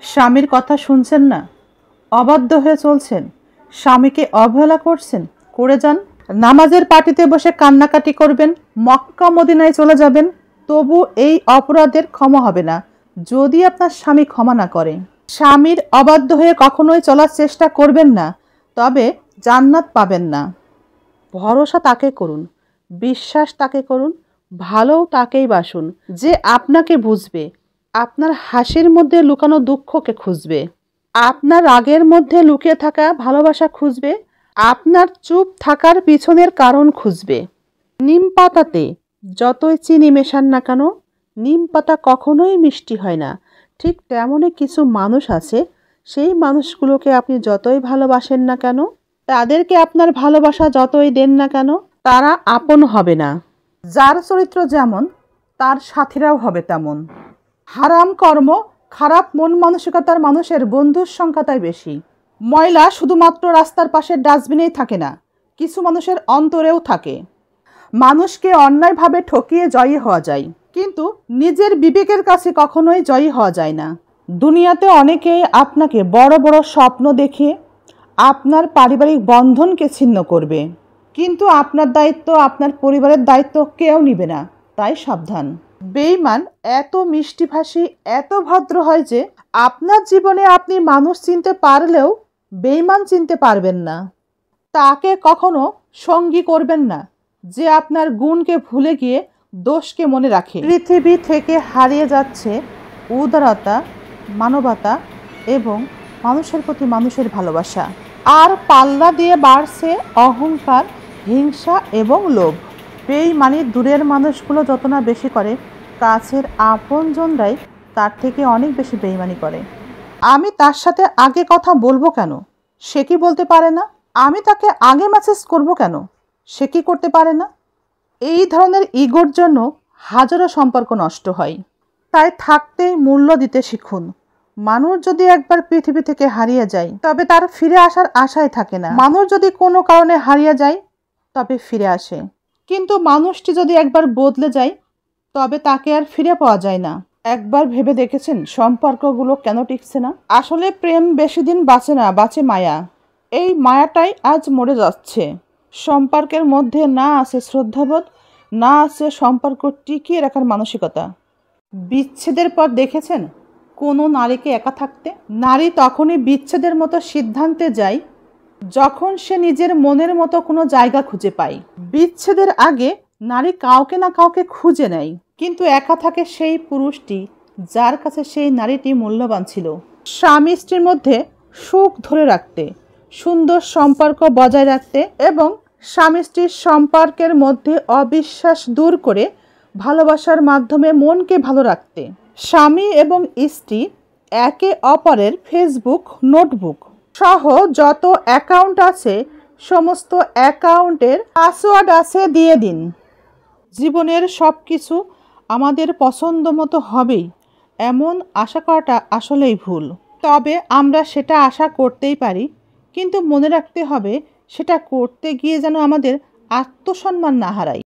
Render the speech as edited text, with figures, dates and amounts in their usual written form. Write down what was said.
স্বামীর কথা শুনছেন না, অবাধ্য হয়ে চলছেন, স্বামীকে অবহেলা করছেন, করে যান। নামাজের পার্টিতে বসে কান্নাকাটি করবেন, মক্কা মদিনায় চলে যাবেন, তবু এই অপরাধের ক্ষমা হবে না যদি আপনার স্বামী ক্ষমা না করে। স্বামীর অবাধ্য হয়ে কখনোই চলার চেষ্টা করবেন না, তবে জান্নাত পাবেন না। ভরসা তাকে করুন, বিশ্বাস তাকে করুন, ভালোও তাকেই বাসুন যে আপনাকে বুঝবে, আপনার হাসির মধ্যে লুকানো দুঃখকে খুঁজবে, আপনার রাগের মধ্যে লুকিয়ে থাকা ভালোবাসা খুঁজবে, আপনার চুপ থাকার পিছনের কারণ খুঁজবে। নিম পাতাতে যতই চিনি মেশান না কেন, নিম পাতা কখনোই মিষ্টি হয় না। ঠিক তেমনই কিছু মানুষ আছে, সেই মানুষগুলোকে আপনি যতই ভালোবাসেন না কেন, তাদেরকে আপনার ভালোবাসা যতই দেন না কেন, তারা আপন হবে না। যার চরিত্র যেমন, তার সাথীরাও হবে তেমন। হারাম কর্ম, খারাপ মন মানসিকতার মানুষের বন্ধুর সংখ্যা তাই বেশি। ময়লা শুধুমাত্র রাস্তার পাশের ডাস্টবিনেই থাকে না, কিছু মানুষের অন্তরেও থাকে। মানুষকে অন্যায়ভাবে ঠকিয়ে জয়ী হওয়া যায়, কিন্তু নিজের বিবেকের কাছে কখনোই জয়ী হওয়া যায় না। দুনিয়াতে অনেকেই আপনাকে বড় বড় স্বপ্ন দেখে আপনার পারিবারিক বন্ধনকে ছিন্ন করবে, কিন্তু আপনার দায়িত্ব, আপনার পরিবারের দায়িত্ব কেউ নিবে না, তাই সাবধান। বেঈমান এত মিষ্টিভাষী, এত ভদ্র হয় যে আপনার জীবনে আপনি মানুষ চিনতে পারলেও বেঈমান চিনতে পারবেন না। তাকে কখনো সঙ্গী করবেন না যে আপনার গুণকে ভুলে গিয়ে দোষকে মনে রাখে। পৃথিবী থেকে হারিয়ে যাচ্ছে উদারতা, মানবতা এবং মানুষের প্রতি মানুষের ভালোবাসা। আর পাল্লা দিয়ে বাড়ছে অহংকার, হিংসা এবং লোভ। বেঈমানি দূরের মানুষগুলো যত না বেশি করে, কাছের আপনজনরাই তার থেকে অনেক বেশি বেঈমানি করে। আমি তার সাথে আগে কথা বলবো কেন, সে কি বলতে পারে না? আমি তাকে আগে মেসেজ করব কেন, সে কি করতে পারে না? এই ধরনের ইগোর জন্য হাজারো সম্পর্ক নষ্ট হয়। তাই থাকতেই মূল্য দিতে শিখুন। মানুষ যদি একবার পৃথিবী থেকে হারিয়ে যায়, তবে তার ফিরে আসার আশাই থাকে না। মানুষ যদি কোনো কারণে হারিয়ে যায়, তবে ফিরে আসে, কিন্তু মানুষটি যদি একবার বদলে যায়, তবে তাকে আর ফিরে পাওয়া যায় না। একবার ভেবে দেখেছেন সম্পর্কগুলো কেন টিকছে না? আসলে প্রেম বেশি দিন বাঁচে না, বাঁচে মায়া। এই মায়াটাই আজ মরে যাচ্ছে। সম্পর্কের মধ্যে না আছে শ্রদ্ধাবোধ, না আছে সম্পর্ক টিকিয়ে রাখার মানসিকতা। বিচ্ছেদের পর দেখেছেন কোনো নারীকে একা থাকতে? নারী তখনই বিচ্ছেদের মতো সিদ্ধান্তে যায় যখন সে নিজের মনের মতো কোনো জায়গা খুঁজে পায়। বিচ্ছেদের আগে নারী কাউকে না কাউকে খুঁজে নেয়, কিন্তু একা থাকে সেই পুরুষটি যার কাছে সেই নারীটি মূল্যবান ছিল। স্বামী স্ত্রীর মধ্যে সুখ ধরে রাখতে, সুন্দর সম্পর্ক বজায় রাখতে এবং স্বামী স্ত্রীর সম্পর্কের মধ্যে অবিশ্বাস দূর করে ভালোবাসার মাধ্যমে মনকে ভালো রাখতে, স্বামী এবং স্ত্রী একে অপরের ফেসবুক, নোটবুক সহ যত অ্যাকাউন্ট আছে, সমস্ত অ্যাকাউন্টের পাসওয়ার্ড আছে দিয়ে দিন। জীবনের সব কিছু আমাদের পছন্দ মতো হবেই, এমন আশা করাটা আসলেই ভুল। তবে আমরা সেটা আশা করতেই পারি, কিন্তু মনে রাখতে হবে সেটা করতে গিয়ে যেন আমাদের আত্মসম্মান না হারাই।